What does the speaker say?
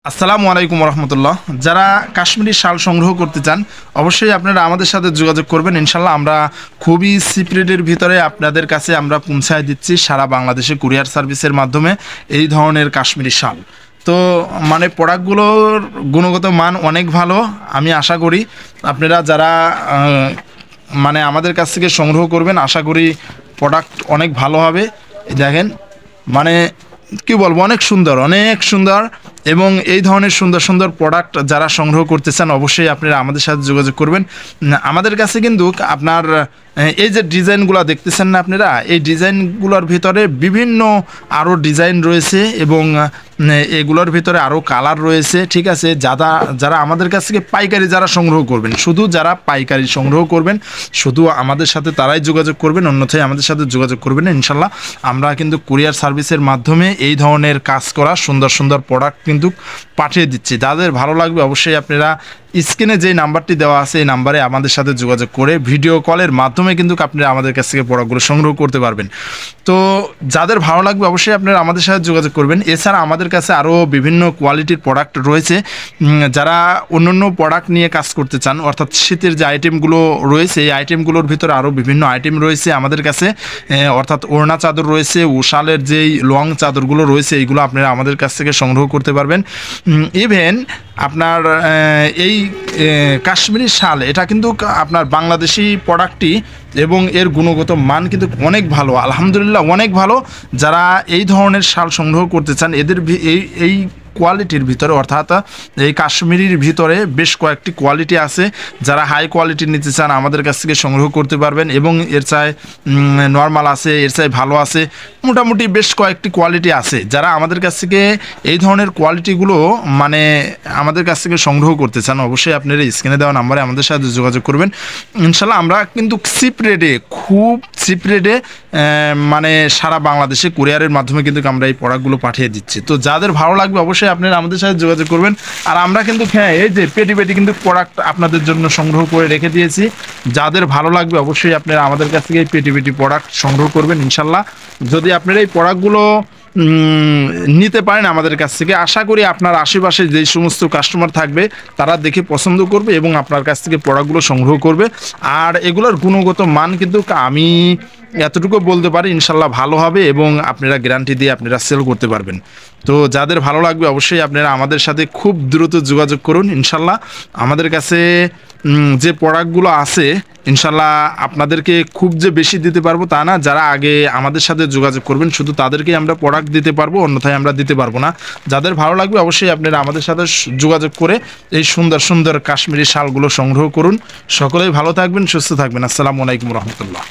আসসালামু আলাইকুম রহমতুল্লাহ। যারা কাশ্মীরি শাল সংগ্রহ করতে চান অবশ্যই আপনারা আমাদের সাথে যোগাযোগ করবেন। ইনশাল্লাহ আমরা খুবই চিপ রেটের ভিতরে আপনাদের কাছে আমরা পৌঁছায় দিচ্ছি সারা বাংলাদেশে কুরিয়ার সার্ভিসের মাধ্যমে এই ধরনের কাশ্মীরি শাল। তো মানে প্রোডাক্টগুলোর গুণগত মান অনেক ভালো। আমি আশা করি আপনারা যারা মানে আমাদের কাছ থেকে সংগ্রহ করবেন আশা করি প্রোডাক্ট অনেক ভালো হবে। দেখেন মানে কি বলবো, অনেক সুন্দর এবং এই ধরনের সুন্দর সুন্দর প্রোডাক্ট যারা সংগ্রহ করতে চান অবশ্যই আপনারা আমাদের সাথে যোগাযোগ করবেন। আমাদের কাছে কিন্তু আপনার এই যে ডিজাইনগুলো দেখতেছেন না আপনারা, এই ডিজাইনগুলোর ভিতরে বিভিন্ন আরও ডিজাইন রয়েছে এবং এগুলোর ভিতরে আরও কালার রয়েছে। ঠিক আছে, যারা আমাদের কাছ থেকে পাইকারি যারা সংগ্রহ করবেন, শুধু যারা পাইকারি সংগ্রহ করবেন শুধু আমাদের সাথে তারাই যোগাযোগ করবেন, অন্যথায় আমাদের সাথে যোগাযোগ করবেন না। ইনশাল্লাহ আমরা কিন্তু কুরিয়ার সার্ভিসের মাধ্যমে এই ধরনের কাজ করা সুন্দর সুন্দর প্রোডাক্ট কিন্তু পাঠিয়ে দিচ্ছি। যাদের ভালো লাগবে অবশ্যই আপনারা স্ক্রিনে যে নাম্বারটি দেওয়া আছে এই নাম্বারে আমাদের সাথে যোগাযোগ করে ভিডিও কলের মাধ্যমে কিন্তু আপনারা আমাদের কাছ থেকে প্রোডাক্টগুলো সংগ্রহ করতে পারবেন। তো যাদের ভালো লাগবে অবশ্যই আপনারা আমাদের সাথে যোগাযোগ করবেন। এছাড়া আমাদের কাছে আরও বিভিন্ন কোয়ালিটির প্রোডাক্ট রয়েছে। যারা অন্য প্রোডাক্ট নিয়ে কাজ করতে চান, অর্থাৎ শীতের যে আইটেমগুলো রয়েছে এই আইটেমগুলোর ভিতরে আরও বিভিন্ন আইটেম রয়েছে আমাদের কাছে, অর্থাৎ ওড়না চাদর রয়েছে, উশালের যেই লং চাদরগুলো রয়েছে এইগুলো আপনারা আমাদের কাছ থেকে সংগ্রহ করতে পারবেন। ইভেন আপনার এই কাশ্মীরি শাল এটা কিন্তু আপনার বাংলাদেশি প্রোডাক্টটি এবং এর গুণগত মান কিন্তু অনেক ভালো, আলহামদুলিল্লাহ অনেক ভালো। যারা এই ধরনের শাল সংগ্রহ করতে চান এদের এই কোয়ালিটির ভিতরে, অর্থাৎ এই কাশ্মীরির ভিতরে বেশ কয়েকটি কোয়ালিটি আছে। যারা হাই কোয়ালিটি নিতে চান আমাদের কাছ থেকে সংগ্রহ করতে পারবেন এবং এর চাই নর্মাল আছে, এর চাই ভালো আছে, মোটামুটি বেশ কয়েকটি কোয়ালিটি আছে। যারা আমাদের কাছ থেকে এই ধরনের কোয়ালিটিগুলো মানে আমাদের কাছ থেকে সংগ্রহ করতে চান অবশ্যই আপনারা স্ক্রিনে দেওয়া নাম্বারে আমাদের সাথে যোগাযোগ করবেন। ইনশাল্লাহ আমরা কিন্তু চিপ রেটে, খুব চিপ রেটে মানে সারা বাংলাদেশে কুরিয়ারের মাধ্যমে কিন্তু আমরা এই প্রোডাক্টগুলো পাঠিয়ে দিচ্ছি। তো যাদের ভালো লাগবে অবশ্যই আপনারা আমাদের সাথে যোগাযোগ করবেন। আর আমরা কিন্তু এই যে পেটি কিন্তু প্রোডাক্ট আপনাদের জন্য সংগ্রহ করে রেখে দিয়েছি। যাদের ভালো লাগবে অবশ্যই আপনারা আমাদের কাছ থেকে এই পেটি প্রোডাক্ট সংগ্রহ করবেন। ইনশাল্লাহ যদি আপনারা এই প্রোডাক্টগুলো নিতে পারেন আমাদের কাছ থেকে, আশা করি আপনার আশেপাশে যে সমস্ত কাস্টমার থাকবে তারা দেখে পছন্দ করবে এবং আপনার কাছ থেকে প্রোডাক্টগুলো সংগ্রহ করবে। আর এগুলোর গুণগত মান কিন্তু আমি এতটুকু বলতে পারি ইনশাল্লাহ ভালো হবে এবং আপনারা গ্যারান্টি দিয়ে আপনারা সেল করতে পারবেন। তো যাদের ভালো লাগবে অবশ্যই আপনারা আমাদের সাথে খুব দ্রুত যোগাযোগ করুন। ইনশাল্লাহ আমাদের কাছে যে প্রোডাক্টগুলো আছে ইনশাল্লাহ আপনাদেরকে খুব যে বেশি দিতে পারবো তা না। যারা আগে আমাদের সাথে যোগাযোগ করবেন শুধু তাদেরকে আমরা প্রোডাক্ট দিতে পারবো, অন্যথায় আমরা দিতে পারবো না। যাদের ভালো লাগবে অবশ্যই আপনারা আমাদের সাথে যোগাযোগ করে এই সুন্দর সুন্দর কাশ্মীরি শালগুলো সংগ্রহ করুন। সকলেই ভালো থাকবেন, সুস্থ থাকবেন। আসসালামু আলাইকুম রহমতুল্লাহ।